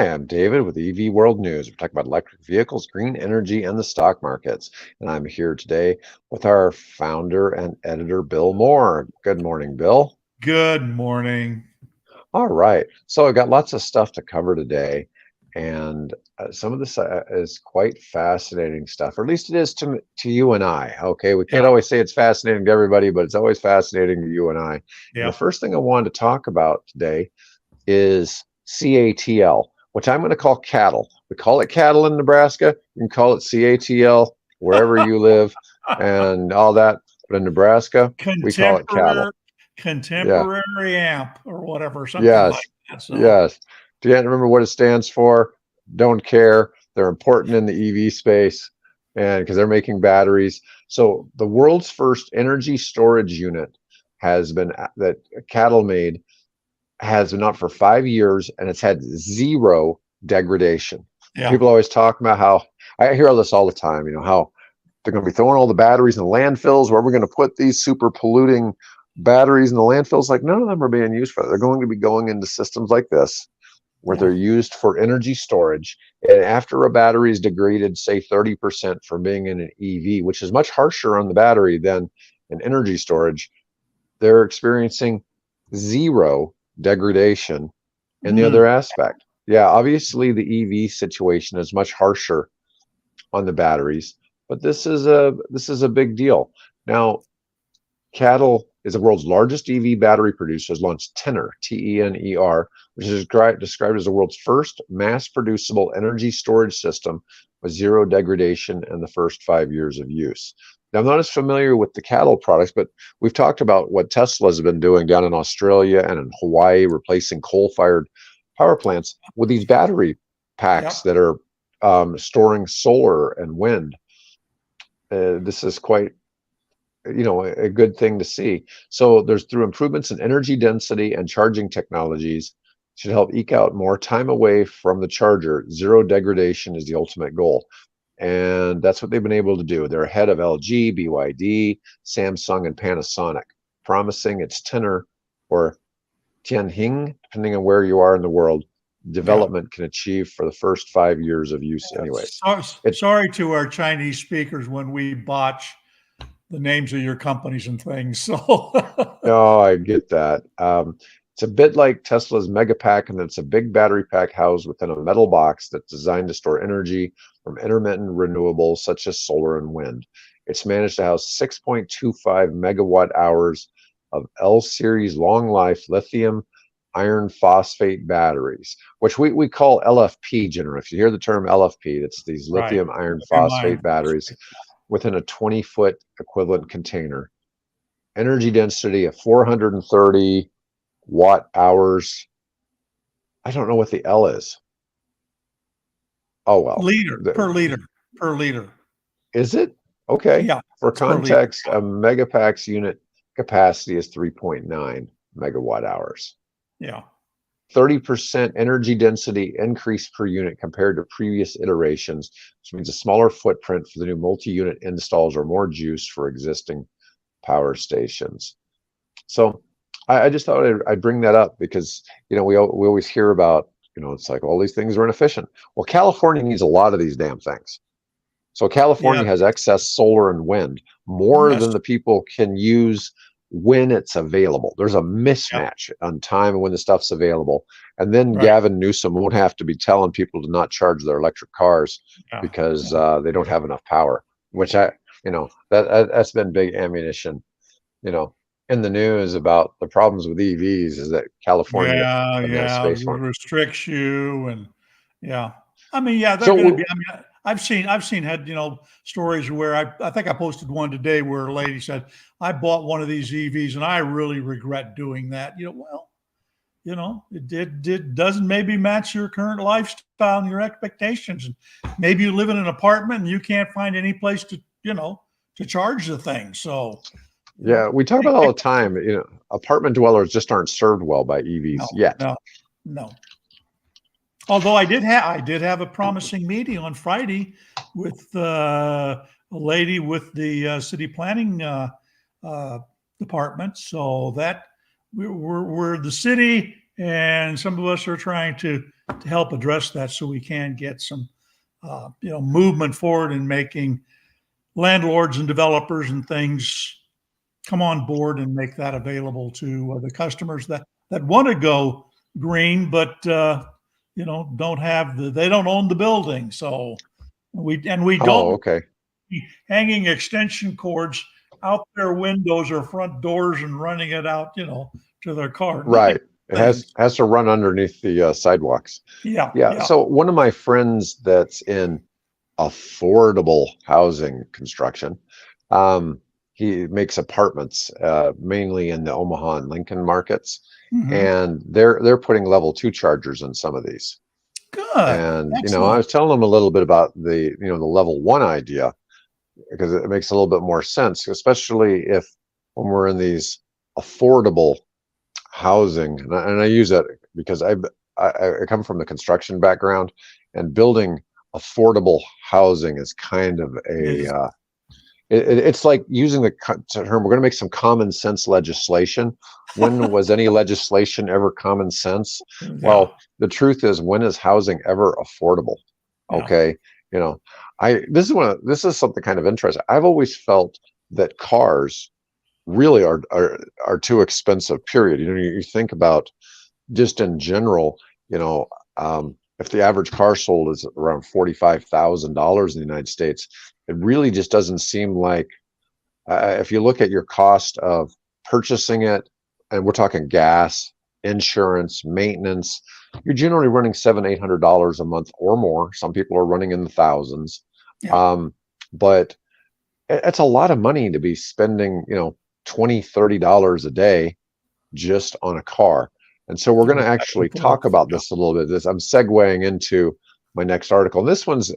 Hi, I'm David with EV World News. We're talking about electric vehicles, green energy, and the stock markets. And I'm here today with our founder and editor, Bill Moore. Good morning, Bill. Good morning. All right. So I've got lots of stuff to cover today. And some of this is quite fascinating stuff, or at least it is to you and I. Okay. We can't Yeah, always say it's fascinating to everybody, but it's always fascinating to you and I. And the yeah. first thing I wanted to talk about today is CATL, which I'm going to call cattle. We call it cattle in Nebraska. You can call it CATL wherever you live and all that. But in Nebraska, we call it cattle. Yeah. Contemporary amp or whatever, something like Yes. that. So Yes. Do you remember what it stands for? Don't care. They're important in the EV space and because they're making batteries. So the world's first energy storage unit has been that cattle made has been out for 5 years and it's had zero degradation. yeah, People always talk about how I hear all this all the time, how they're going to be throwing all the batteries in the landfills. Where we're going to put these super polluting batteries in the landfills? Like none of them are being used for that. They're going to be going into systems like this where yeah. they're used for energy storage. And after a battery is degraded, say 30% from being in an EV, which is much harsher on the battery than an energy storage, they're experiencing zero degradation in the Mm, other aspect. Yeah, obviously the EV situation is much harsher on the batteries, but this is a big deal. Now, Cattle is the world's largest EV battery producer, has launched Tener, Tener, which is described as the world's first mass-producible energy storage system with zero degradation in the first 5 years of use. Now, I'm not as familiar with the cattle products, but we've talked about what Tesla has been doing down in Australia and in Hawaii, replacing coal-fired power plants with these battery packs yep. that are storing solar and wind. This is quite a good thing to see. So there's through improvements in energy density and charging technologies should help eke out more time away from the charger. Zero degradation is the ultimate goal. And that's what they've been able to do. They're ahead of LG, BYD, Samsung, and Panasonic, promising its Tener or Tianhing, depending on where you are in the world, Yeah. development can achieve for the first 5 years of use anyways. It, Sorry to our Chinese speakers when we botch the names of your companies and things. So No, I get that. It's a bit like Tesla's Megapack, and it's a big battery pack housed within a metal box that's designed to store energy from intermittent renewables such as solar and wind. It's managed to house 6.25 megawatt hours of L series long life lithium iron phosphate batteries, which we call LFP generally. If you hear the term LFP, that's these right. lithium iron Am I? phosphate batteries within a 20-foot equivalent container. Energy density of 430 watt hours. I don't know what the L is. Oh well. Liter per liter per liter. Is it? Okay. Yeah, For it's per liter. context, a megapack's unit capacity is 3.9 megawatt hours. Yeah. 30% energy density increase per unit compared to previous iterations, which means a smaller footprint for the new multi-unit installs or more juice for existing power stations. So I just thought I'd bring that up because we always hear about it's like all these things are inefficient. Well, California needs a lot of these damn things. So Yeah. California has excess solar and wind more Yes. than the people can use when it's available. There's a Yep. mismatch on time when the stuff's available. And then Right. Gavin Newsom won't have to be telling people to not charge their electric cars Yeah. because they don't have enough power, which that's been big ammunition, you know, in the news about the problems with EVs is that California Yeah, doesn't have yeah, space for them. restricts you and yeah. I mean, yeah, they're gonna be So I mean, I've seen had, stories where I think I posted one today where a lady said, "I bought one of these EVs and I really regret doing that." Well, it doesn't maybe match your current lifestyle and your expectations. And maybe you live in an apartment and you can't find any place to charge the thing. So, yeah, we talk about all the time, apartment dwellers just aren't served well by no, EVs yet. no, no. Although I did have a promising meeting on Friday with a lady with the city planning uh, department. So that we're the city, and some of us are trying to to help address that, so we can get some, movement forward in making landlords and developers and things come on board and make that available to the customers that want to go green, but don't have they don't own the building, so we don't okay. be hanging extension cords out their windows or front doors and running it out, to their car. Right. It has to run underneath the sidewalks. Yeah. So one of my friends that's in affordable housing construction, he makes apartments mainly in the Omaha and Lincoln markets, and they're putting level 2 chargers in some of these. Good. And Excellent. I was telling him a little bit about the the level 1 idea, because it makes a little bit more sense, especially if when we're in these affordable housing, and I use that because I come from the construction background, and building affordable housing is kind of a it's like using the term, we're going to make some common sense legislation. When was any legislation ever common sense? Yeah. Well, the truth is, when is housing ever affordable? Okay. This is something kind of interesting. I've always felt that cars really are too expensive, period. You think about, just in general, if the average car sold is around $45,000 in the United States, it really just doesn't seem like, if you look at your cost of purchasing it, and we're talking gas, insurance, maintenance, you're generally running $700-800 a month or more. Some people are running in the thousands. Yeah. But it's a lot of money to be spending, $20-30 a day just on a car. And so we're going to actually talk about this a little bit. I'm segueing into my next article. And this one's,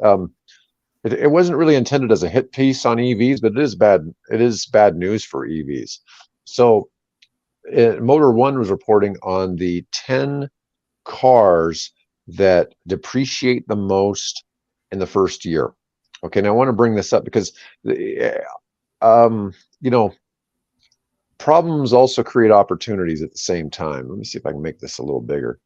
it wasn't really intended as a hit piece on EVs, but it is bad. It is bad news for EVs. So Motor One was reporting on the 10 cars that depreciate the most in the first year. Okay, now I want to bring this up because, problems also create opportunities at the same time. Let me see if I can make this a little bigger.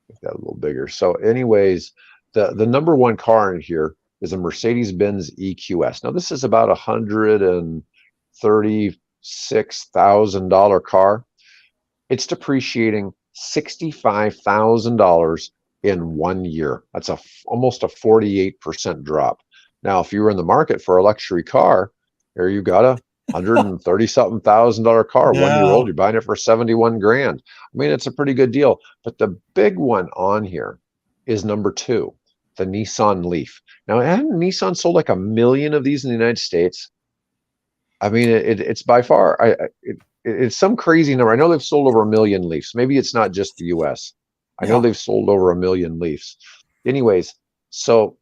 Make that a little bigger. So anyways, the number 1 car in here is a Mercedes-Benz EQS. Now this is about $136,000 car. It's depreciating $65,000 in 1 year. That's almost a 48% drop. Now, if you were in the market for a luxury car, here you got a $130-something thousand car, 1 year old, you're buying it for 71 grand. I mean, it's a pretty good deal. But the big one on here is number 2, the Nissan Leaf. Now, hadn't Nissan sold like 1 million of these in the United States? I mean, it's by far, it's some crazy number. I know they've sold over 1 million Leafs. Maybe it's not just the US. I know they've sold over 1 million Leafs. Anyways, so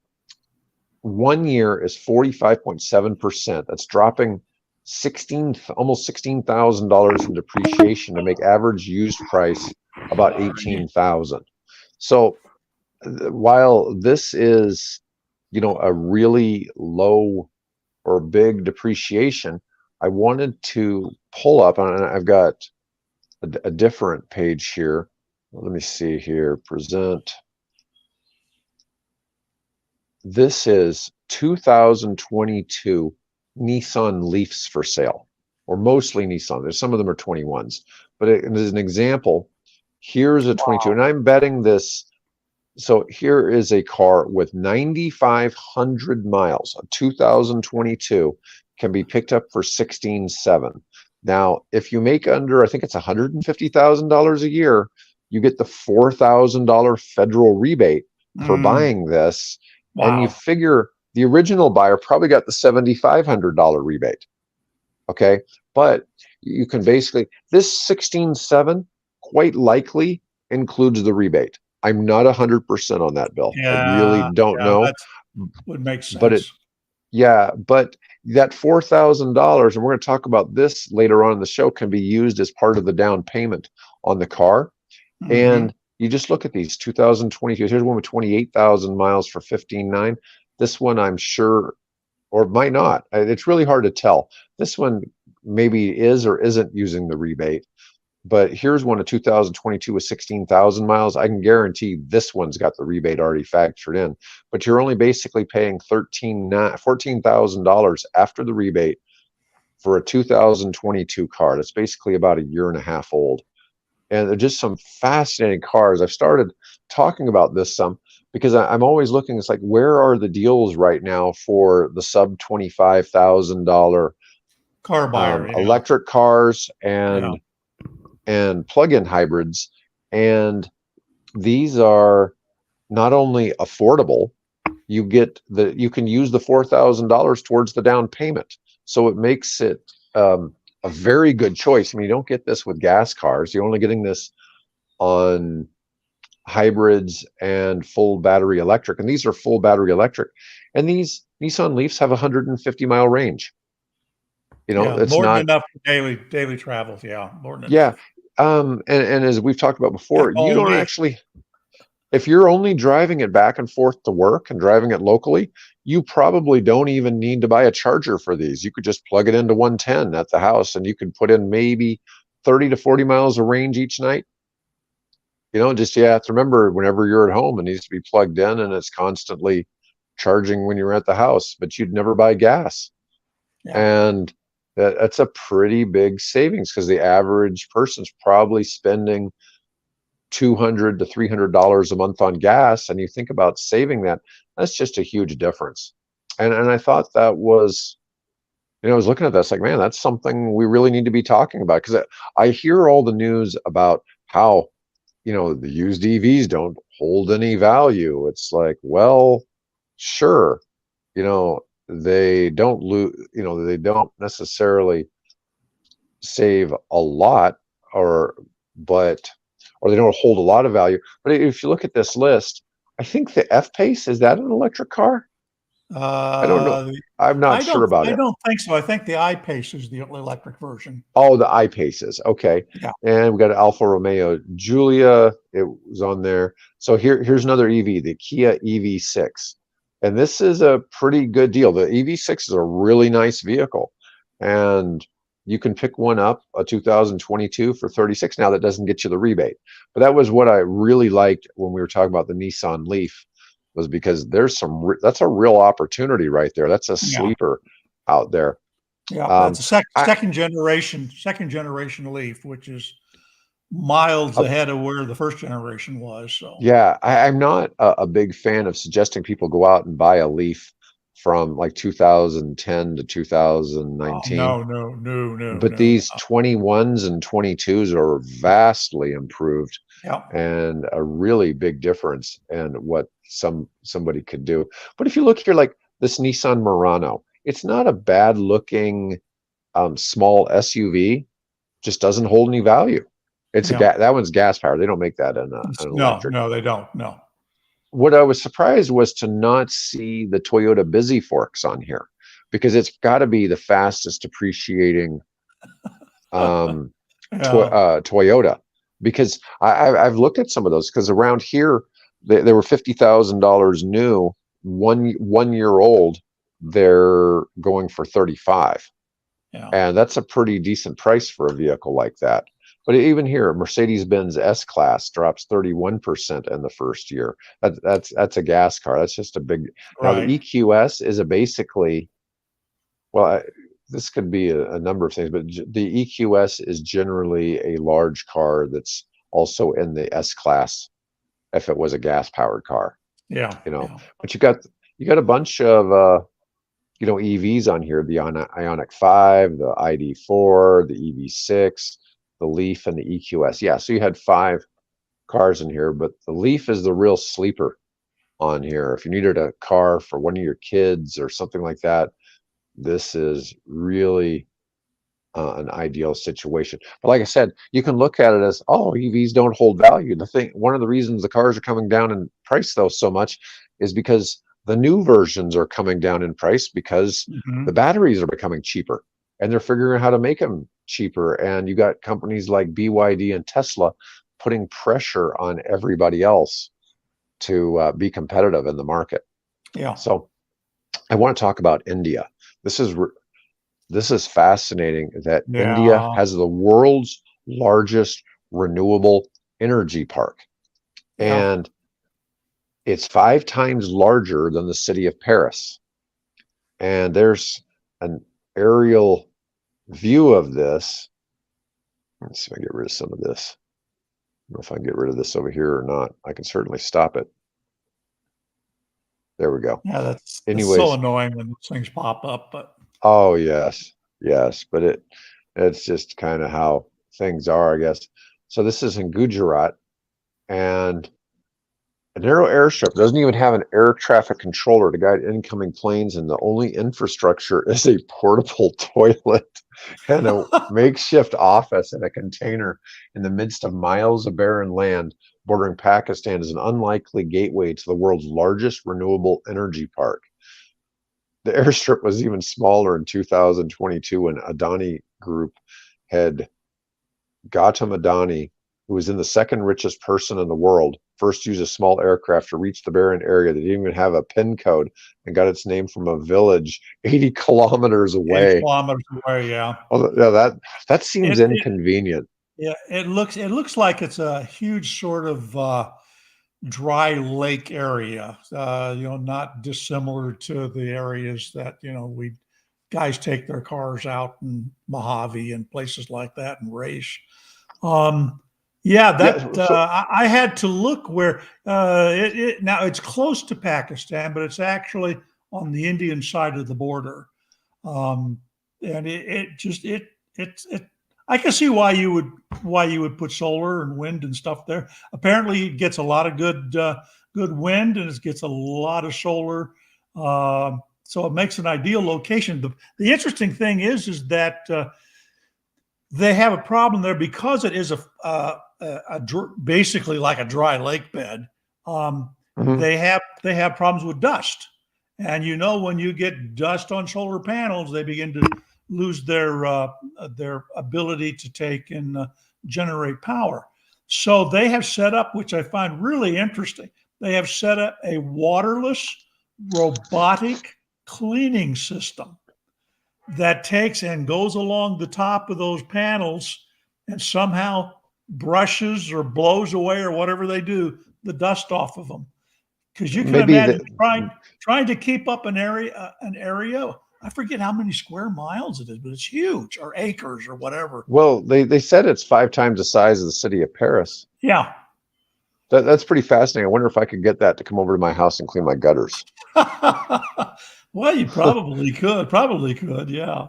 1 year is 45.7%. That's dropping almost $16,000 in depreciation to make average used price about $18,000. So while this is, a really low or big depreciation, I wanted to pull up, and I've got a different page here. Let me see here, present. This is 2022 Nissan Leafs for sale, or mostly Nissan. There's some of them are 21s, but as an example, here's a 22, and I'm betting this. So here is a car with 9,500 miles, a 2022, can be picked up for $16,700. Now, if you make under, I think it's $150,000 a year, you get the $4,000 federal rebate for buying this. Wow. And you figure the original buyer probably got the $7,500 rebate. Okay. But you can basically, this $16,700 quite likely includes the rebate. I'm not 100% on that, Bill. I really don't know. That would make sense. But but that $4,000, and we're going to talk about this later on in the show, can be used as part of the down payment on the car. And you just look at these 2022. Here's one with 28,000 miles for $15,900. This one, I'm sure, or might not. It's really hard to tell. This one maybe is or isn't using the rebate. but here's one of 2022 with 16,000 miles. I can guarantee this one's got the rebate already factored in, but you're only basically paying $14,000 after the rebate for a 2022 car. That's basically about a year and a half old. And they're just some fascinating cars. I've started talking about this some because I'm always looking. It's like, where are the deals right now for the sub $25,000 Car buyer. Yeah. electric cars Yeah. and plug-in hybrids? And these are not only affordable, you can use the $4,000 towards the down payment. So it makes it a very good choice. I mean, you don't get this with gas cars. You're only getting this on hybrids and full battery electric. And these are full battery electric. And these Nissan Leafs have 150-mile range. It's more not than enough for daily travels. Yeah, more than yeah. enough. And as we've talked about before, you don't Only. actually, if you're only driving it back and forth to work and driving it locally, you probably don't even need to buy a charger for these. You could just plug it into 110 at the house, and you could put in maybe 30 to 40 miles of range each night. Just you have to remember, whenever you're at home, it needs to be plugged in and it's constantly charging when you're at the house, but you'd never buy gas. Yeah. And that's a pretty big savings, because the average person's probably spending $200 to $300 a month on gas, and you think about saving that's just a huge difference. And I thought that was, I was looking at this like, man, that's something we really need to be talking about, because I hear all the news about how the used EVs don't hold any value. It's like, well, sure, they don't they don't necessarily save a lot, or they don't hold a lot of value. But if you look at this list, I think the F-Pace, is that an electric car? I don't know. I'm not sure about it. I don't think so. I think the I-Pace is the electric version. Oh, the I-Paces. Okay. Yeah. And we got an Alfa Romeo Giulia. It was on there. So here's another EV, the Kia EV6. And this is a pretty good deal. The EV6 is a really nice vehicle. And you can pick one up, a 2022, for 36. Now, that doesn't get you the rebate. But that was what I really liked when we were talking about the Nissan Leaf, was because there's that's a real opportunity right there. That's a sleeper out there. Yeah, it's a second generation Leaf, which is miles ahead of where the first generation was. So yeah, I'm not a big fan of suggesting people go out and buy a Leaf from like 2010 to 2019. No. But these 21s and 22s are vastly improved. Yeah. And a really big difference in what somebody could do. But if you look here, like this Nissan Murano, it's not a bad looking small SUV, just doesn't hold any value. It's that one's gas powered. They don't make that in an electric. No, they don't. No. What I was surprised was to not see the Toyota Busy Forks on here, because it's got to be the fastest appreciating Toyota. Because I've looked at some of those, because around here they were $50,000 new, one year old. They're going for 35, and that's a pretty decent price for a vehicle like that. But even here, Mercedes-Benz S-Class drops 31% in the first year. That's a gas car. That's just a big. Now the EQS is basically, well, this could be a number of things, but the EQS is generally a large car that's also in the S-Class if it was a gas-powered car. Yeah. But you got a bunch of EVs on here: the Ioniq 5, the ID4, the EV6, the Leaf, and the EQS. Yeah, so you had 5 cars in here, but the Leaf is the real sleeper on here. If you needed a car for one of your kids or something like that, this is really an ideal situation. But like I said, you can look at it as, oh, EVs don't hold value. One of the reasons the cars are coming down in price though so much is because the new versions are coming down in price, because the batteries are becoming cheaper, and they're figuring out how to make them cheaper. And you got companies like BYD and Tesla putting pressure on everybody else to be competitive in the market. Yeah. So I want to talk about India. This is fascinating that India has the world's largest renewable energy park. Yeah. And it's 5 times larger than the city of Paris. And there's an aerial view of this. Let's see if I get rid of some of this. I don't know if I can get rid of this over here or not. I can certainly stop it. There we go. Yeah, that's so Anyways, annoying when those things pop up, but oh yes, but it's just kind of how things are, I guess. So this is in Gujarat, and a narrow airstrip doesn't even have an air traffic controller to guide incoming planes, and the only infrastructure is a portable toilet and a makeshift office and a container in the midst of miles of barren land bordering Pakistan is an unlikely gateway to the world's largest renewable energy park. The airstrip was even smaller in 2022 when Adani Group head Gautam Adani, who was in the second richest person in the world, first used a small aircraft to reach the barren area that didn't even have a pin code and got its name from a village 80 kilometers 80 away. kilometers away, yeah. Oh, yeah, that seems It, inconvenient. yeah, it looks like it's a huge sort of dry lake area, not dissimilar to the areas that, we guys take their cars out in Mojave and places like that and race. Yeah, Yeah, that so I had to look where now it's close to Pakistan, but it's actually on the Indian side of the border. Um, and it I can see why you would put solar and wind and stuff there. Apparently, it gets a lot of good wind and it gets a lot of solar. So it makes an ideal location. The interesting thing is that they have a problem there because it is basically like a dry lake bed. mhm. They have problems with dust, and when you get dust on solar panels, they begin to lose their ability to take and generate power. So they have set up, which I find really interesting. They have set up a waterless robotic cleaning system that takes and goes along the top of those panels and somehow brushes or blows away or whatever they do the dust off of them. Because you can Maybe imagine that. trying to keep up an area. I forget how many square miles it is, but it's huge, or acres or whatever. Well, they said it's 5 times the size of the city of Paris. Yeah. That's pretty fascinating. I wonder if I could get that to come over to my house and clean my gutters. Well, you probably could. Probably could. Yeah.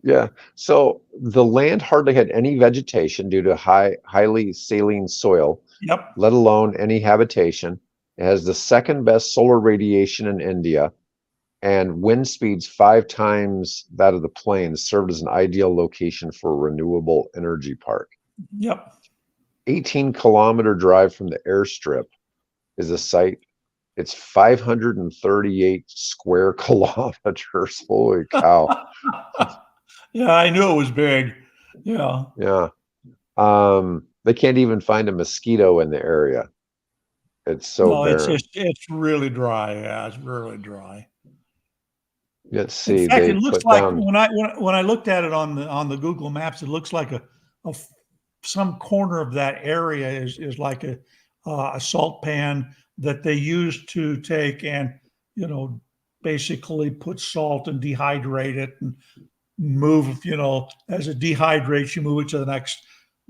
Yeah. So the land hardly had any vegetation due to highly saline soil, Yep. let alone any habitation. It has the second best solar radiation in India, and wind speeds 5 times that of the plains, served as an ideal location for a renewable energy park. Yep. 18-kilometer drive from the airstrip is a site. It's 538 square kilometers. Holy cow. Yeah, I knew it was big. Yeah. Yeah. They can't even find a mosquito in the area. It's so No, it's barren. just it's really dry. Yeah, it's really dry. Let's In see, fact, they it looks put like down, when I looked at it on the Google Maps, it looks like some corner of that area is like a salt pan that they use to take and basically put salt and dehydrate it and move, as it dehydrates, you move it to the next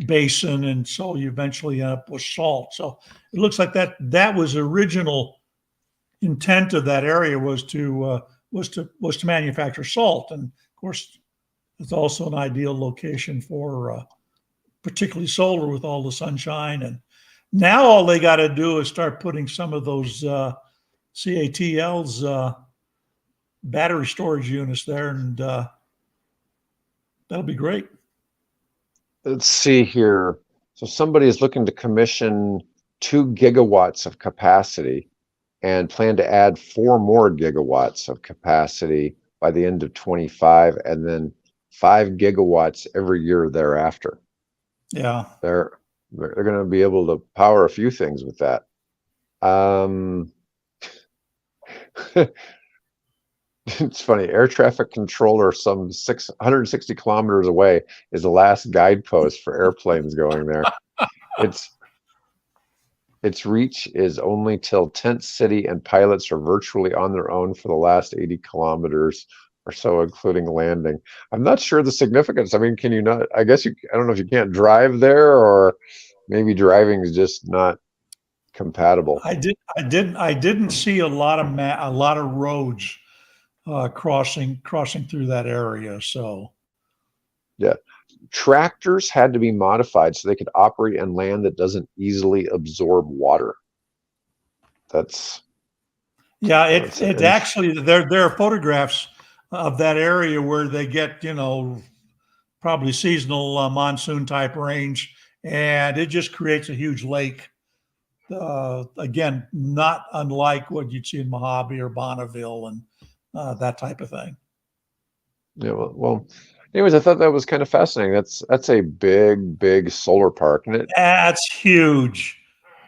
basin, and so you eventually end up with salt. So it looks like that was the original intent of that area was to manufacture salt, and of course, it's also an ideal location for particularly solar with all the sunshine. And now all they got to do is start putting some of those CATL's battery storage units there, and that'll be great. let's see here. So somebody is looking to commission 2 gigawatts of capacity and plan to add 4 more gigawatts of capacity by the end of 25, and then 5 gigawatts every year thereafter. Yeah. They're going to be able to power a few things with that. It's funny. Air traffic controller, some 660 kilometers away, is the last guidepost for airplanes going there. Its its reach is only till Tent City, and pilots are virtually on their own for the last 80 kilometers or so, including landing. I'm not sure the significance. I mean, can you not? I guess I don't know if you can't drive there, or maybe driving is just not compatible. I didn't see a lot of a lot of roads crossing through that area. So Yeah. Tractors had to be modified so they could operate in land that doesn't easily absorb water. That's yeah, that's an it actually there are photographs of that area where they get probably seasonal monsoon type range, and it just creates a huge lake. Again, not unlike what you'd see in Mojave or Bonneville and that type of thing. yeah. Well, anyways, I thought that was kind of fascinating. That's a big solar park, That's huge.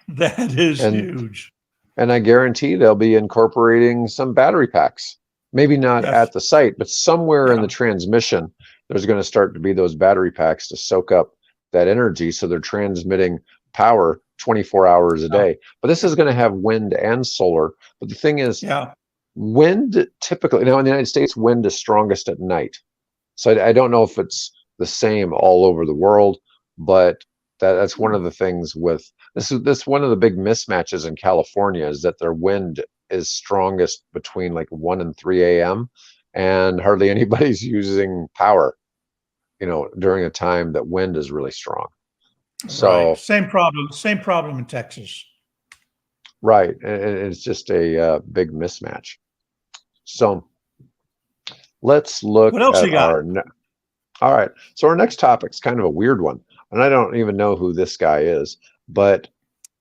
That is and huge. and I guarantee they'll be incorporating some battery packs. Maybe not Yes. at the site, but somewhere in Yeah. the transmission, there's going to start to be those battery packs to soak up that energy, so they're transmitting power 24 hours a Yeah. day. But this is going to have wind and solar. But the thing is, Yeah. wind typically, now in the United States, wind is strongest at night. So I don't know if it's the same all over the world, but that's one of the things with this one of the big mismatches in California is that their wind is strongest between like 1 and 3 a.m. and hardly anybody's using power, during a time that wind is really strong. Right. So, Same problem. Same problem in Texas. right, and it's just a big mismatch. So let's look What else at you got? all right. So our next topic's kind of a weird one, and I don't even know who this guy is, but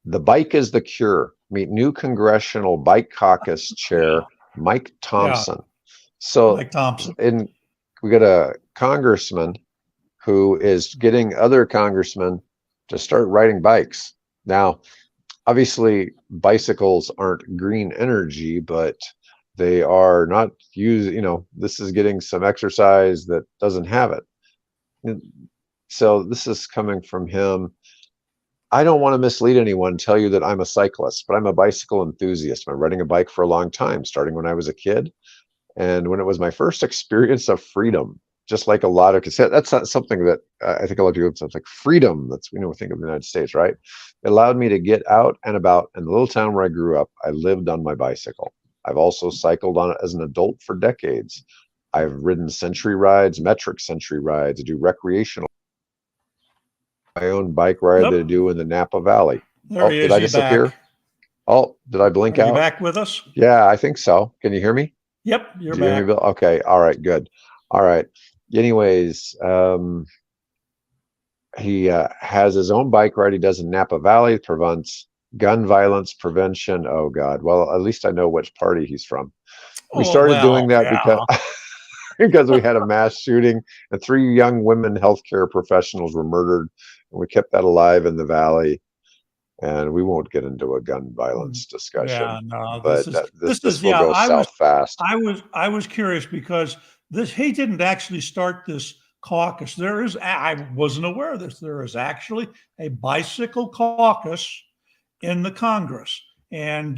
the bike is the cure. Meet new Congressional Bike Caucus chair Mike Yeah. Thompson. So Mike Thompson. we got a congressman who is getting other congressmen to start riding bikes. Now, obviously, bicycles aren't green energy, but they are not used. This is getting some exercise that doesn't have it. And so this is coming from him. I don't want to mislead anyone, tell you that I'm a cyclist, but I'm a bicycle enthusiast. I've been riding a bike for a long time, starting when I was a kid. And when it was my first experience of freedom, just like a lot of, that's not something that I think a lot of people, it's like freedom. That's, we think of the United States, right? It allowed me to get out and about. In the little town where I grew up, I lived on my bicycle. I've also cycled on it as an adult for decades. I've ridden century rides, metric century rides. I do recreational, my own bike ride that I Yep. do in the Napa Valley. There he is. Did I He's disappear? back. Oh, did I blink Are you out? back with us? Yeah, I think so. Can you hear me? Yep. You're Do you hear me, back. Bill? Okay. All right. Good. All right. Anyways, he has his own bike ride he does in Napa Valley, prevents gun violence prevention. Oh God. Well, at least I know which party he's from. We Oh, started doing well, that yeah. because we had a mass shooting and 3 young women healthcare professionals were murdered, and we kept that alive in the valley. And we won't get into a gun violence Yeah, discussion, no, but this this is will yeah, go south fast. I was curious because he didn't actually start this caucus. I wasn't aware of this. There is actually a bicycle caucus in the Congress. And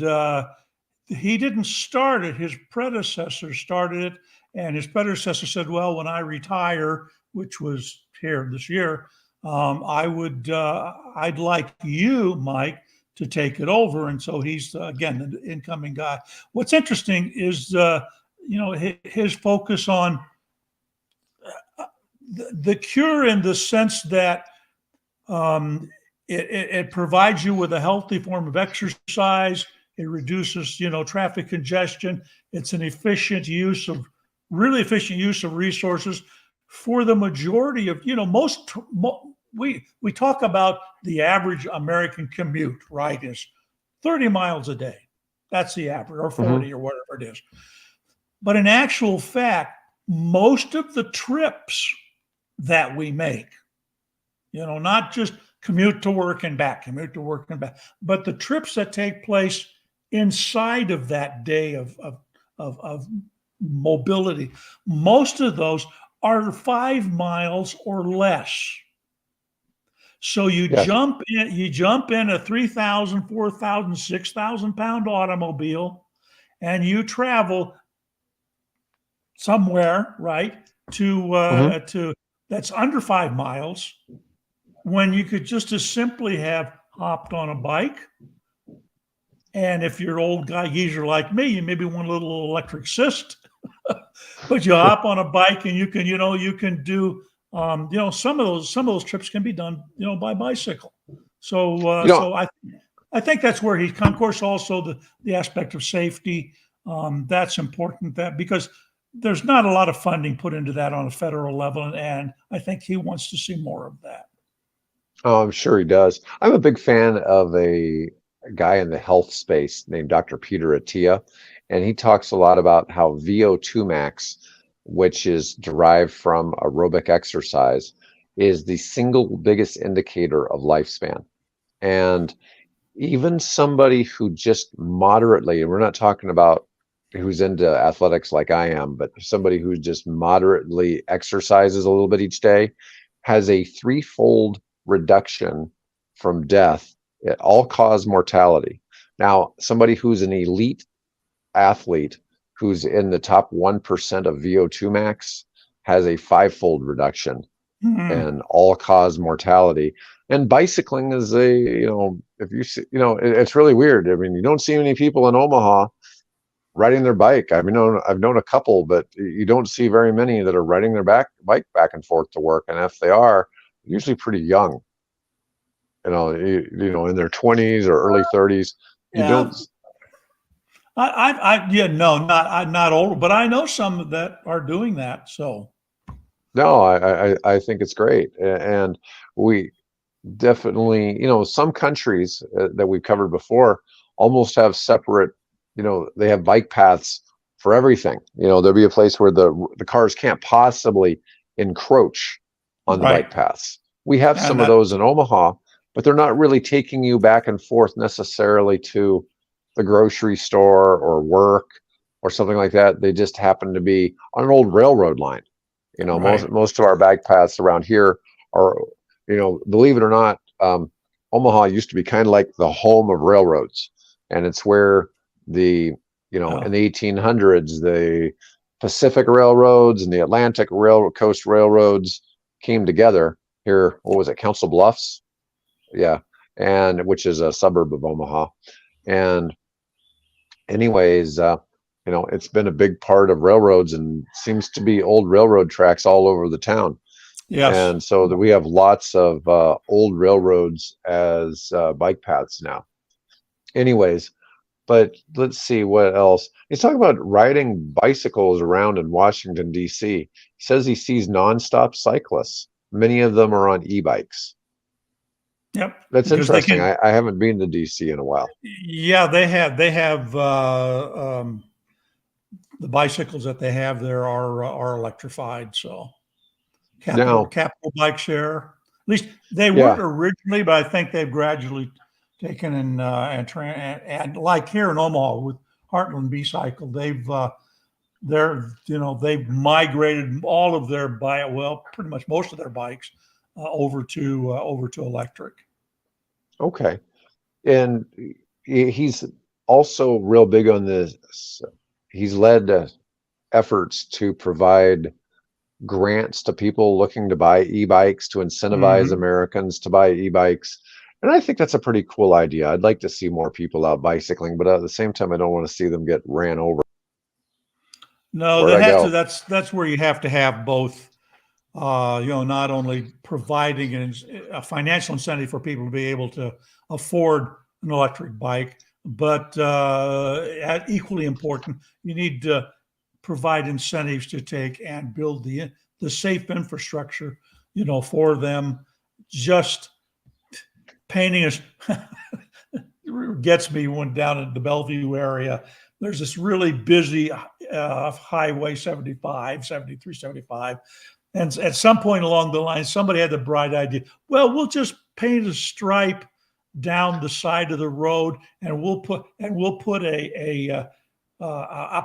he didn't start it. His predecessor started it. And his predecessor said, well, when I retire, which was here this year, I'd like you, Mike, to take it over. And so he's, again, the incoming guy. What's interesting is, his focus on the cure in the sense that it provides you with a healthy form of exercise. It reduces, traffic congestion. It's an really efficient use of resources for the majority of, we talk about the average American commute, right, is 30 miles a day. That's the average, or 40 or whatever it is. But in actual fact, most of the trips that we make, not just commute to work and back, but the trips that take place inside of that day of mobility. Most of those are 5 miles or less. So you jump in a 3,000, 4,000, 6,000 pound automobile, and you travel somewhere, right, to that's under 5 miles, when you could just as simply have hopped on a bike. And if you're old guy geezer like me, you maybe want a little electric assist, but you hop on a bike and you can do, some of those trips can be done, by bicycle. So I think that's where he, of course, also the aspect of safety. That's important, that because there's not a lot of funding put into that on a federal level, and I think he wants to see more of that. Oh, I'm sure he does. I'm a big fan of a guy in the health space named Dr. Peter Attia, and he talks a lot about how VO2 max, which is derived from aerobic exercise, is the single biggest indicator of lifespan. And even somebody who just moderately, and we're not talking about who's into athletics like I am, but somebody who just moderately exercises a little bit each day, has a threefold reduction from death at all-cause mortality. Now, somebody who's an elite athlete who's in the top 1% of VO2 max has a fivefold reduction in all-cause mortality. And bicycling is if you see, it's really weird. I mean, you don't see many people in Omaha riding their bike. I've known a couple, but you don't see very many that are riding their bike back and forth to work. And if they are, usually pretty young, in their 20s or early 30s. You don't. Not old, but I know some that are doing that. So no, I think it's great, and we definitely, some countries that we've covered before almost have separate, they have bike paths for everything. There'll be a place where the cars can't possibly encroach on the bike paths. We have some of those in Omaha, but they're not really taking you back and forth necessarily to the grocery store or work or something like that. They just happen to be on an old railroad line. Most of our bike paths around here are, believe it or not, Omaha used to be kind of like the home of railroads, and it's where in the 1800s, the Pacific railroads and the Atlantic coast railroads came together here. What was it? Council Bluffs. Yeah. And which is a suburb of Omaha. And anyways, it's been a big part of railroads, and seems to be old railroad tracks all over the town. Yes. And so that we have lots of old railroads as bike paths now. Anyways, but let's see what else. He's talking about riding bicycles around in Washington, D.C. He says he sees nonstop cyclists. Many of them are on e-bikes. Yep. That's interesting. I haven't been to D.C. in a while. Yeah, they have the bicycles that they have there are electrified. So Capital Bike Share. At least they weren't originally, but I think they've gradually taken and like here in Omaha with Heartland B-Cycle, they've migrated all of their pretty much most of their bikes over to electric. Okay, and he's also real big on this. He's led efforts to provide grants to people looking to buy e-bikes, to incentivize Americans to buy e-bikes. And I think that's a pretty cool idea. I'd like to see more people out bicycling, but at the same time, I don't want to see them get ran over. No, that's where you have to have both, not only providing a financial incentive for people to be able to afford an electric bike, but equally important, you need to provide incentives to take and build the safe infrastructure, for them. Just painting gets me when down in the Bellevue area. There's this really busy highway 75, 73, 75. And at some point along the line, somebody had the bright idea, well, we'll just paint a stripe down the side of the road, and we'll put a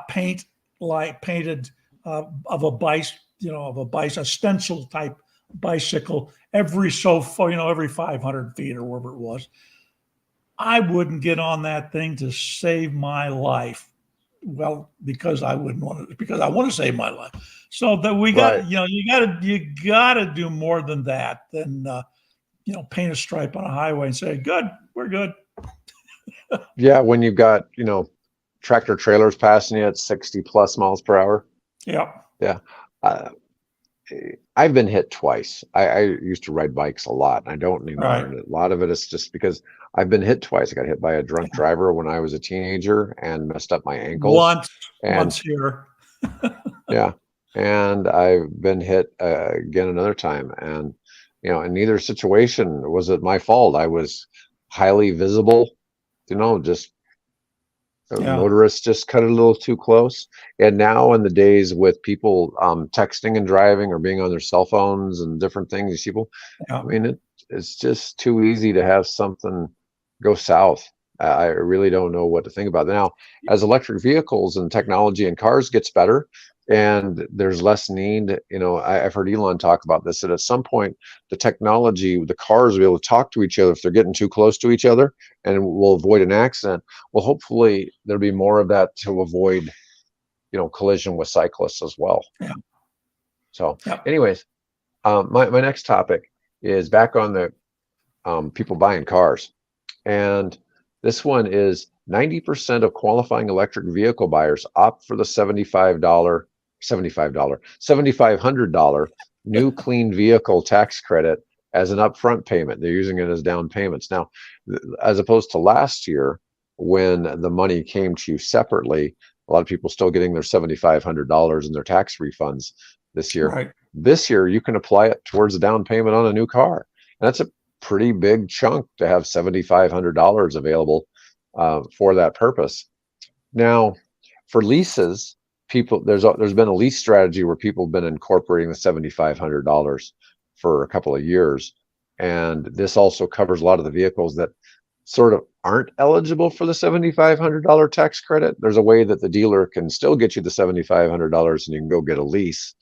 paint like painted of a stencil type bicycle every every 500 feet or wherever it was. I wouldn't get on that thing to save my life. Well, because I wouldn't want to, because I want to save my life. So that we got, Right. you gotta do more than that than, paint a stripe on a highway and say, good, we're good. Yeah, when you've got, tractor trailers passing you at 60 plus miles per hour. Yeah. Yeah. Uh, I've been hit twice. I used to ride bikes a lot. I don't anymore. Right. And a lot of it is just because I've been hit twice. I got hit by a drunk driver when I was a teenager and messed up my ankles. And Once here. yeah, and I've been hit again another time. And, in neither situation was it my fault. I was highly visible, just the Yeah. motorists just cut it a little too close. And now in the days with people texting and driving or being on their cell phones and different things, these people, Yeah. I mean, it's just too easy to have something go south. I really don't know what to think about it. Now, as electric vehicles and technology in cars gets better and there's less need, I've heard Elon talk about this, that at some point the technology, the cars will be able to talk to each other if they're getting too close to each other and will avoid an accident. Well, hopefully there'll be more of that to avoid, collision with cyclists as well. Yeah. So Yeah. anyways, my next topic is back on the people buying cars. And this one is 90% of qualifying electric vehicle buyers opt for the $7,500 new clean vehicle tax credit as an upfront payment. They're using it as down payments. Now, as opposed to last year, when the money came to you separately, a lot of people still getting their $7,500 in their tax refunds this year. Right. This year, you can apply it towards a down payment on a new car. And that's a pretty big chunk to have $7,500 available for that purpose. Now, for leases, there's been a lease strategy where people have been incorporating the $7,500 for a couple of years, and this also covers a lot of the vehicles that sort of aren't eligible for the $7,500 tax credit. There's a way that the dealer can still get you the $7,500 and you can go get a lease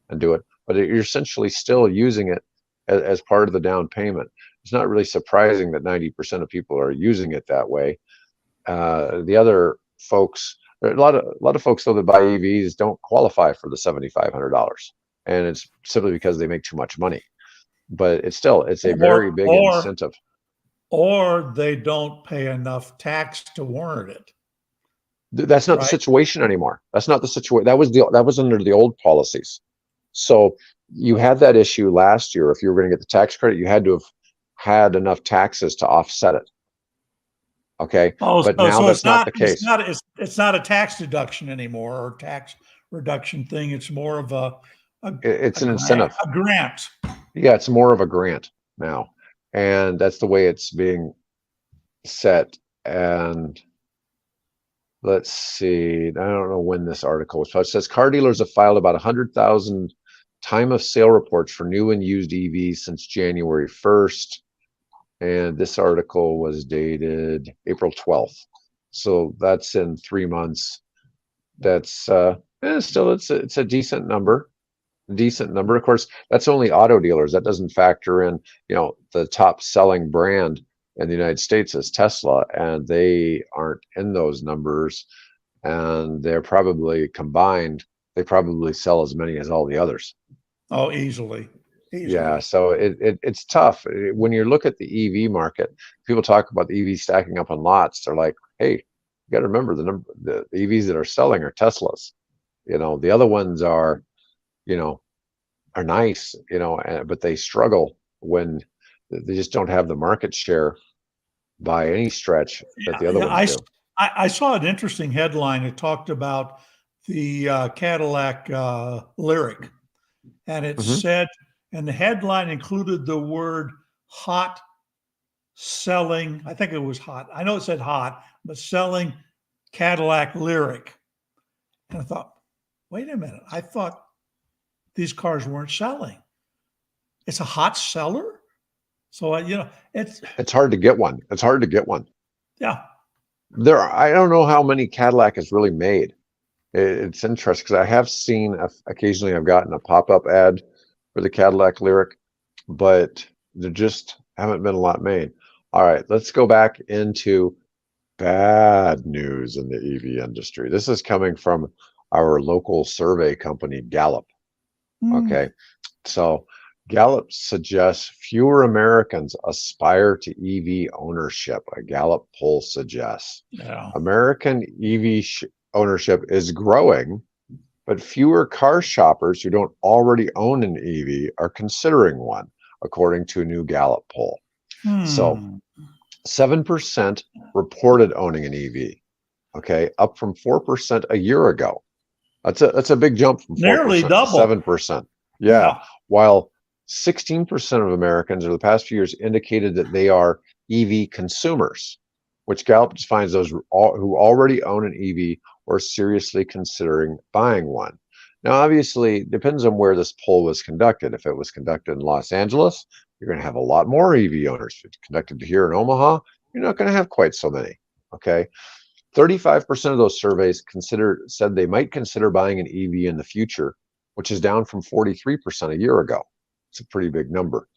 and do it, but you're essentially still using it as part of the down payment. It's not really surprising that 90% of people are using it that way. The other folks, a lot of folks though that buy EVs don't qualify for the $7,500, and it's simply because they make too much money. But it's a very big incentive. Or they don't pay enough tax to warrant it. That's not the situation anymore. That's not the situation. That was under the old policies. So you had that issue last year. If you were going to get the tax credit, you had to have had enough taxes to offset it. Okay. But now that's not the case. It's not a tax deduction anymore or tax reduction thing. It's more of it's an incentive. A grant. Yeah, it's more of a grant now. And that's the way it's being set. And let's see, I don't know when this article was published. It says car dealers have filed about 100,000 time of sale reports for new and used EVs since January 1st. And this article was dated April 12th. So that's in 3 months. That's it's a decent number. Of course, that's only auto dealers. That doesn't factor in, the top selling brand in the United States is Tesla, and they aren't in those numbers. And they're probably combined, they probably sell as many as all the others. Oh, easily. Yeah, so it's tough. When you look at the EV market, people talk about the EV stacking up on lots. They're like, hey, you got to remember the EVs that are selling are Teslas. The other ones are nice, but they struggle when they just don't have the market share by any stretch that the other ones do. I saw an interesting headline. It talked about the Cadillac Lyric, and it said, and the headline included the word hot selling. I think it was hot. I know it said hot, but selling Cadillac Lyric. And I thought, wait a minute. I thought these cars weren't selling. It's a hot seller. So, it's hard to get one. It's hard to get one. Yeah. I don't know how many Cadillac has really made. It's interesting because I have seen occasionally I've gotten a pop-up ad for the Cadillac Lyric, but there just haven't been a lot made. All right, let's go back into bad news in the EV industry. This is coming from our local survey company, Gallup. Hmm. Okay, so Gallup suggests fewer Americans aspire to EV ownership. A Gallup poll suggests Yeah. American EV ownership is growing, but fewer car shoppers who don't already own an EV are considering one, according to a new Gallup poll. So Hmm. 7% reported owning an EV, okay, up from 4% a year ago. That's a big jump from Nearly 4% to double. 7%. Yeah, Yeah. while 16% of Americans over the past few years indicated that they are EV consumers, which Gallup defines those who already own an EV or seriously considering buying one. Now, obviously, it depends on where this poll was conducted. If it was conducted in Los Angeles, you're going to have a lot more EV owners. If it's conducted here in Omaha, you're not going to have quite so many. Okay. 35% of those surveys said they might consider buying an EV in the future, which is down from 43% a year ago. It's a pretty big number,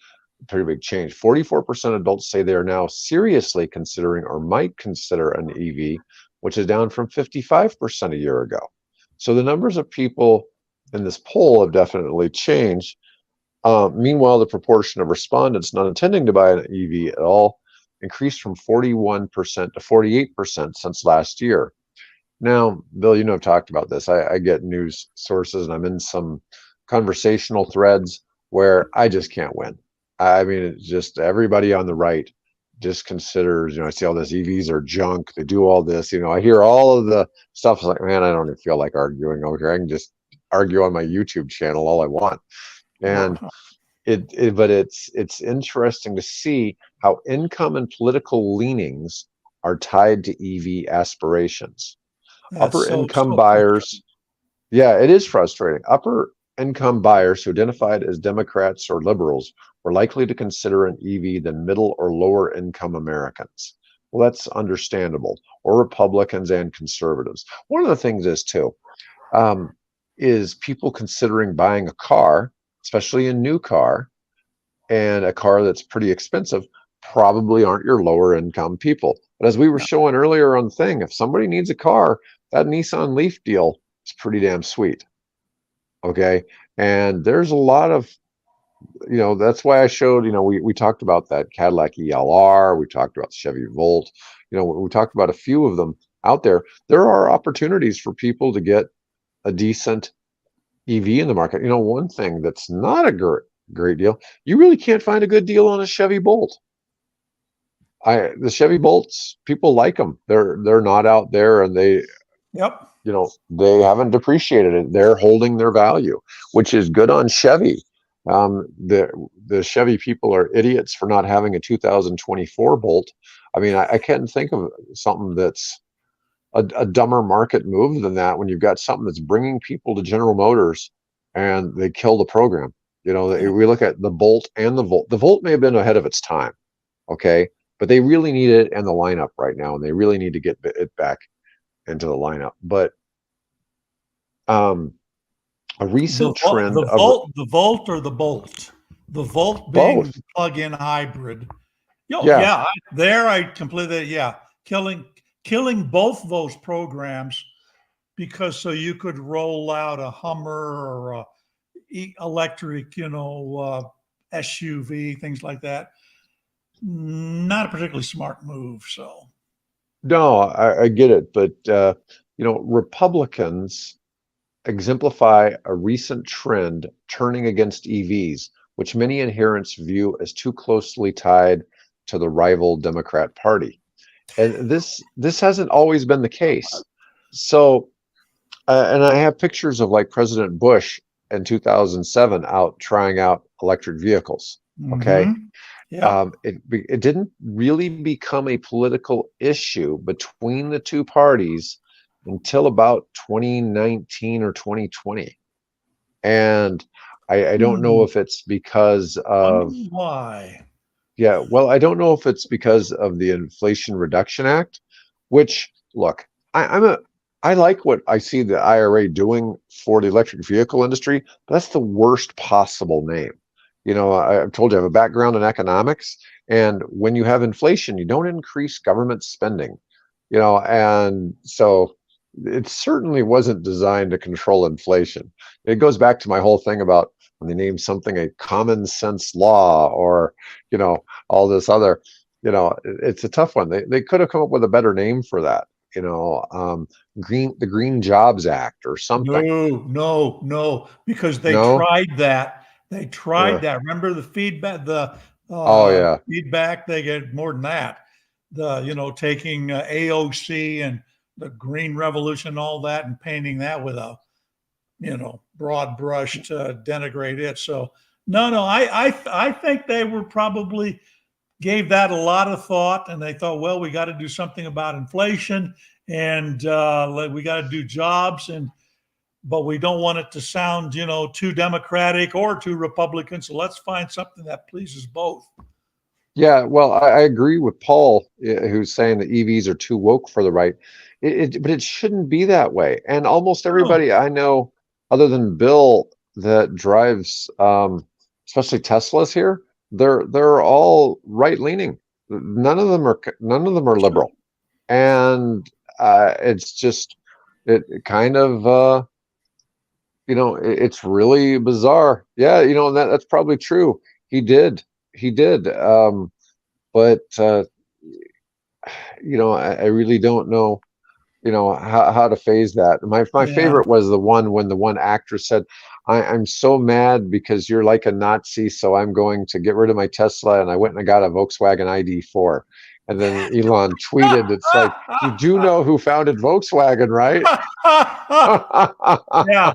a pretty big change. 44% of adults say they are now seriously considering or might consider an EV, which is down from 55% a year ago. So the numbers of people in this poll have definitely changed. Meanwhile, the proportion of respondents not intending to buy an EV at all increased from 41% to 48% since last year. Now, Bill, I've talked about this. I get news sources and I'm in some conversational threads where I just can't win. I mean, it's just everybody on the right just considers, I see all this EVs are junk. They do all this, I hear all of the stuff. It's like, man, I don't even feel like arguing over here. I can just argue on my YouTube channel all I want. And but it's interesting to see how income and political leanings are tied to EV aspirations. That's Upper so income frustrating. buyers, yeah, it is frustrating. Upper income buyers who identified as Democrats or liberals were likely to consider an EV than middle or lower income Americans. Well, that's understandable, or Republicans and conservatives. One of the things is too, um, is people considering buying a car, especially a new car, and a car that's pretty expensive, probably aren't your lower income people. But as we were No. showing earlier on the thing, if somebody needs a car, that Nissan Leaf deal is pretty damn sweet. Okay. And there's a lot of, that's why I showed, we talked about that Cadillac ELR, we talked about Chevy Volt, we talked about a few of them out there. There are opportunities for people to get a decent EV in the market. One thing that's not a great deal, you really can't find a good deal on a Chevy Bolt. The Chevy Bolts, people like them. They're not out there, and Yep. they haven't depreciated it. They're holding their value, which is good on Chevy. The Chevy people are idiots for not having a 2024 Bolt. I mean, I can't think of something that's a dumber market move than that when you've got something that's bringing people to General Motors and they kill the program. Yeah. We look at the Bolt and the Volt. The Volt may have been ahead of its time, okay, but they really need it in the lineup right now, and they really need to get it back into the lineup. But a recent trend of The Volt or the Bolt. The Volt being both, plug-in hybrid. Yo, yeah, yeah, I completely, yeah, killing both those programs because so you could roll out a Hummer or a electric, SUV, things like that. Not a particularly smart move. So, no, I get it, but Republicans exemplify a recent trend turning against EVs, which many adherents view as too closely tied to the rival Democrat Party. And this hasn't always been the case. So, and I have pictures of like President Bush in 2007 out trying out electric vehicles. Okay. Yeah, It didn't really become a political issue between the two parties until about 2019 or 2020. And I don't know if it's because wonder of, why. yeah, well, I don't know if it's because of the Inflation Reduction Act, which, look, I, I'm a I like what I see the IRA doing for the electric vehicle industry, but that's the worst possible name. I've told you I have a background in economics, and when you have inflation, you don't increase government spending, and so it certainly wasn't designed to control inflation. It goes back to my whole thing about when they name something a common sense law or, all this other, it's a tough one. They could have come up with a better name for that, the Green Jobs Act or something. No, because they No? tried that. They tried Yeah. that. Remember the feedback, the Oh yeah. feedback they get more than that. Taking AOC and the Green Revolution, all that, and painting that with a, broad brush to denigrate it. So no, I think they were probably gave that a lot of thought, and they thought, well, we got to do something about inflation, and we got to do jobs, but we don't want it to sound, too Democratic or too Republican. So let's find something that pleases both. Yeah, well, I agree with Paul, who's saying that EVs are too woke for the right. But it shouldn't be that way. And almost No, everybody I know, other than Bill, that drives, especially Teslas here, they're all right leaning. None of them are liberal, and it's just it kind of it's really bizarre. Yeah, and that's probably true. He did. But I really don't know, how to phase that. My yeah. favorite was the one when the one actress said, I'm so mad because you're like a Nazi, so I'm going to get rid of my Tesla, and I went and I got a Volkswagen ID4. And then Elon tweeted, it's like, you do know who founded Volkswagen, right? Yeah,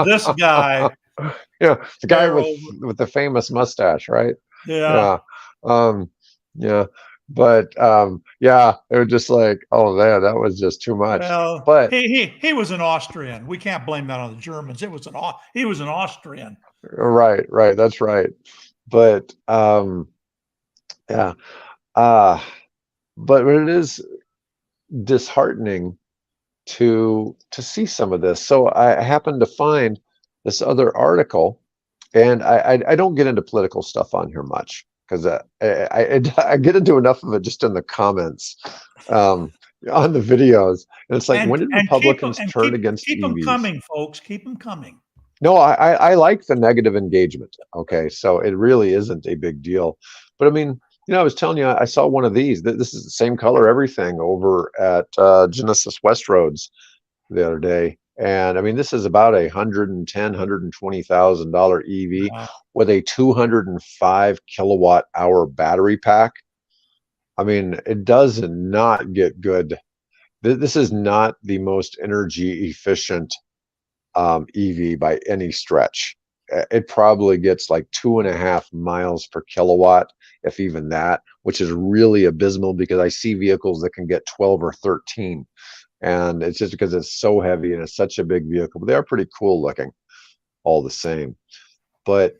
this guy, Yeah, the guy hair with over. the famous mustache, right? Yeah. Yeah. Um, yeah. But yeah, it was just like, oh man, that was just too much. Well, But he was an Austrian. We can't blame that on the Germans. He was an Austrian. right, that's right. But yeah. Uh but it is disheartening to see some of this. So I happened to find this other article, and I don't get into political stuff on here much because I get into enough of it just in the comments um, on the videos. And it's like, And when did and keep Republicans and turn keep against keep them EVs? coming, folks. Keep them coming. No, I like the negative engagement. Okay, so it really isn't a big deal. But I mean, I was telling you, I saw one of these. This is the same color, everything over at Genesis Westroads the other day. And I mean, this is about $120,000 EV Yeah. with a 205 kilowatt hour battery pack. I mean, it does not get good. This is not the most energy efficient EV by any stretch. It probably gets like 2.5 miles per kilowatt, if even that, which is really abysmal because I see vehicles that can get 12 or 13. And it's just because it's so heavy and it's such a big vehicle, but they are pretty cool looking all the same. But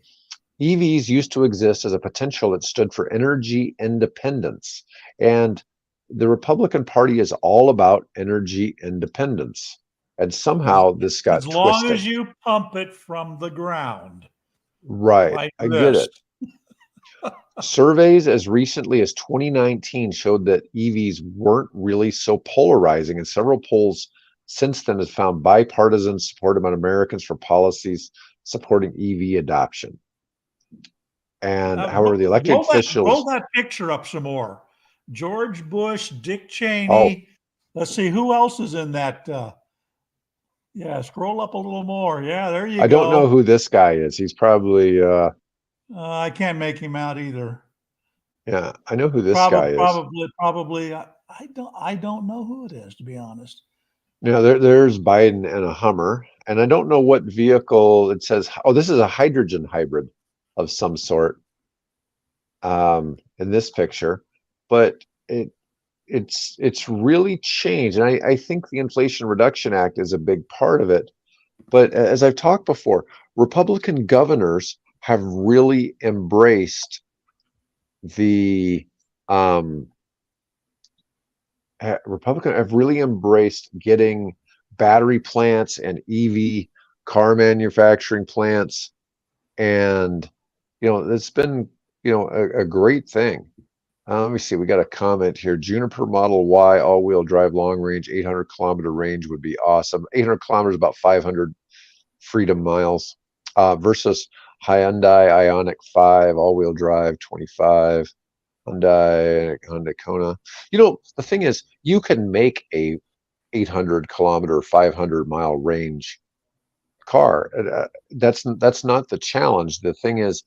EVs used to exist as a potential that stood for energy independence. And the Republican Party is all about energy independence. And As, somehow this got as long twisted. as you pump it from the ground Right. like I get this. it. Surveys as recently as 2019 showed that EVs weren't really so polarizing, and several polls since then have found bipartisan support among Americans for policies supporting EV adoption. And however, the elected Roll officials, that picture up some more. George Bush, Dick oh, Cheney. Let's see who else is in that. Yeah, scroll up a little more. Yeah, there you I don't know go. who this guy is. He's probably, I can't make him out either. yeah, I know who this Probably, guy is. probably, probably. I don't know who it is, to be honest. There's Biden and a Hummer, and I don't know what vehicle it says. Oh, this is a hydrogen hybrid of some sort. In this picture, but it's really changed, and I think the Inflation Reduction Act is a big part of it. But as I've talked before, Republican governors have really embraced the Republican have really embraced getting battery plants and EV car manufacturing plants. And, it's been, a great thing. Let me see. We got a comment here. Juniper Model Y all-wheel drive long range, 800-kilometer range would be awesome. 800 kilometers, about 500 freedom miles, versus Hyundai Ioniq 5 all-wheel drive, 25. Hyundai Kona. The thing is, you can make a 800-kilometer, 500-mile range car. That's not the challenge. The thing is,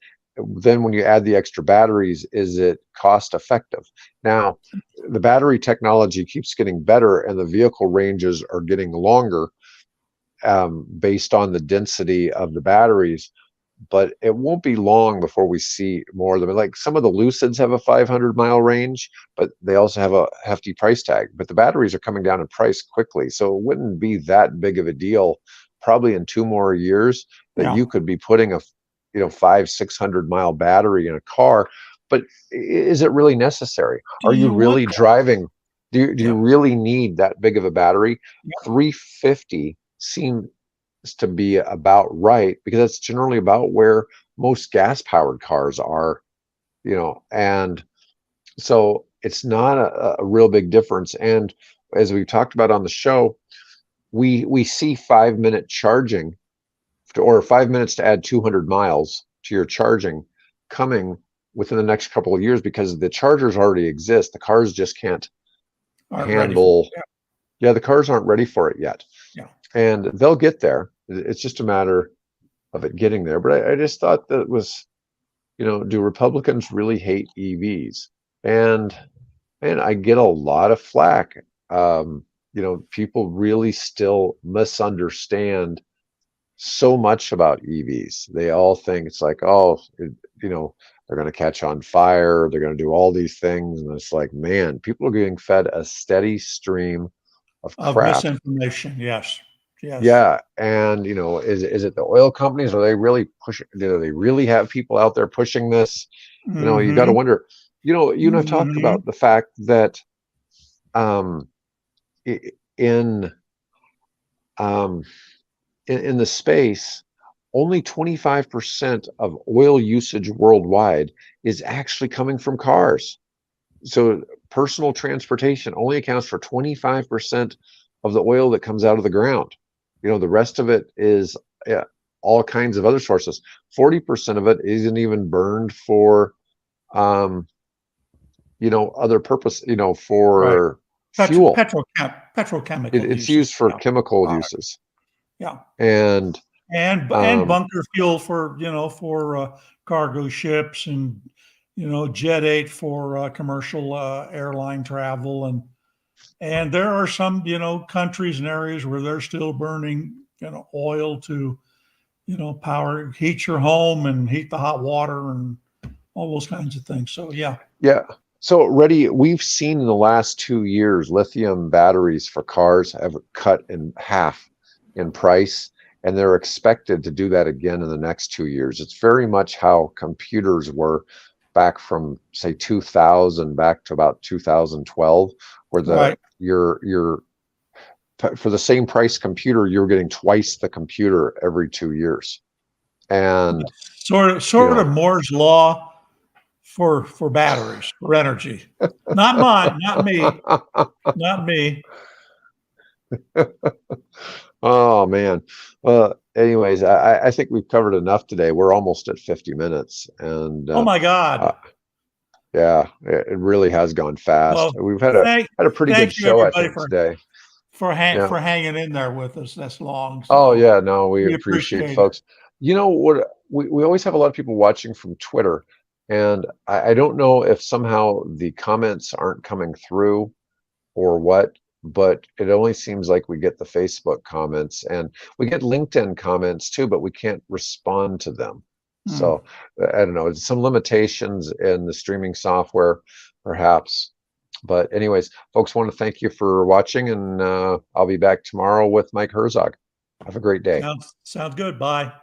then when you add the extra batteries, is it cost effective? Now, the battery technology keeps getting better, and the vehicle ranges are getting longer, based on the density of the batteries. But it won't be long before we see more of them. Like some of the Lucids have a 500-mile range, but they also have a hefty price tag. But the batteries are coming down in price quickly, so it wouldn't be that big of a deal. Probably in 2 more years that you could be putting a 500-600-mile battery in a car. But is it really necessary? Are you really driving? Do you really need that big of a battery? 350 seems to be about right, because that's generally about where most gas-powered cars are, and so it's not a real big difference. And as we talked about on the show, we see 5-minute charging, or 5 minutes to add 200 miles to your charging, coming within the next couple of years, because the chargers already exist. The cars just can't handle. The cars aren't ready for it yet. And they'll get there. It's just a matter of it getting there. But I just thought that was, do Republicans really hate EVs? And I get a lot of flack. People really still misunderstand so much about EVs. They all think it's like, they're going to catch on fire. They're going to do all these things. And it's like, man, people are getting fed a steady stream of crap. Misinformation. Yes. Yeah. And, is it the oil companies? Are they really pushing? Do they really have people out there pushing this? You got to wonder, you and I've talked about the fact that, in the space, only 25% of oil usage worldwide is actually coming from cars. So personal transportation only accounts for 25% of the oil that comes out of the ground. The rest of it is all kinds of other sources. 40% of it isn't even burned for, other purpose, for fuel. Petrochemical. It's used for chemical uses. And bunker fuel for cargo ships, and Jet 8 for commercial airline travel, and there are some countries and areas where they're still burning oil to heat your home and heat the hot water and all those kinds of things. So So we've seen in the last 2 years, lithium batteries for cars have cut in half in price, and they're expected to do that again in the next 2 years. It's very much how computers were back from, say, 2000 back to about 2012, where your for the same price computer, you're getting twice the computer every 2 years. And sort of Moore's law for batteries, for energy. Not mine, not me. Oh man. Well, anyways, I think we've covered enough today. We're almost at 50 minutes, and oh my God. Yeah, it really has gone fast. Well, we've had a pretty good show, I think, today. For hanging in there with us this long. So oh yeah, no, we appreciate folks. What we always have a lot of people watching from Twitter, and I don't know if somehow the comments aren't coming through or what, but it only seems like we get the Facebook comments, and we get LinkedIn comments too, but we can't respond to them. So I don't know, some limitations in the streaming software, perhaps. But anyways, folks, want to thank you for watching, and I'll be back tomorrow with Mike Herzog. Have a great day. Sounds good. Bye.